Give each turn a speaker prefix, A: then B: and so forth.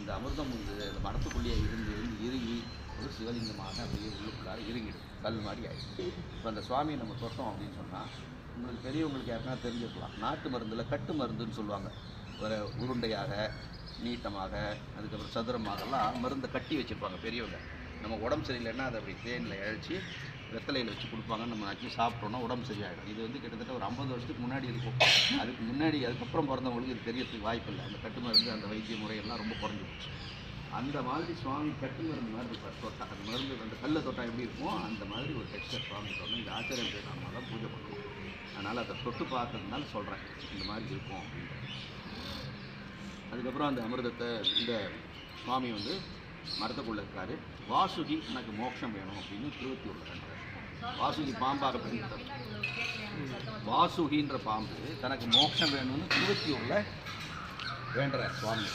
A: இந்த அமிர்தம் வந்து அந்த மரத்துக்குள்ளேயே இருந்து இறுகி ஒரு சிவலிங்கமாக அப்படியே உள்ளுக்குள்ளார இறுங்கிடும், கல் மாதிரி ஆகிடும். இப்போ அந்த சுவாமியை நம்ம தொட்டோம் அப்படின்னு சொன்னால், உங்களுக்கு பெரியவங்களுக்கு யாருன்னா தெரிஞ்சிருக்கலாம், நாட்டு மருந்தில் கட்டு மருந்துன்னு சொல்லுவாங்க. ஒரு உருண்டையாக நீட்டமாக அதுக்கப்புறம் சதுரமாகலாம் மருந்தை கட்டி வச்சுருப்பாங்க பெரியவங்க. நம்ம உடம்பு சரியில்லைன்னா அதை அப்படி தேனில் இழைச்சி வெத்தலையில் வச்சு கொடுப்பாங்க. நம்ம ஆக்கி சாப்பிட்டோன்னா உடம்பு சரியாயிடும். இது வந்து கிட்டத்தட்ட ஒரு 50 வருஷத்துக்கு முன்னாடி இருக்கும். அதுக்கப்புறம் பிறந்தவங்களுக்கு இது தெரியறதுக்கு வாய்ப்பு இல்லை. அந்த கட்டு மருந்து அந்த வைத்திய முறையெல்லாம் ரொம்ப குறைஞ்சி போச்சு. அந்த மாதிரி சுவாமி கட்டு மருந்து மாதிரி இருப்பார். தொட்டா அந்த மருந்து அந்த கல்லை தொட்டா எப்படி இருக்கும் அந்த மாதிரி ஒரு டெக்ஸ்டர் சுவாமி சொன்னால் இந்த ஆச்சரியம் பேர் நம்ம தான் பூஜை பண்ணுவோம். அதனால் அதை தொட்டு பார்க்கறதுனால சொல்கிறேன் இந்த மாதிரி இருக்கும் அப்படின்ட்டு. அதுக்கப்புறம் அந்த அமிர்தத்தை இந்த சுவாமி வந்து மரத்துக்குள்ளே இருக்கார். வாசுகி எனக்கு மோட்சம் வேணும் அப்படின்னு திருவத்தியூரில் கண்டார். வாசுகி பாம்பாக பிரிந்தார். வாசுகின்ற பாம்பு தனக்கு மோட்சம் வேணும்னு திருவத்தியூரில் வேண்டுற சுவாமி.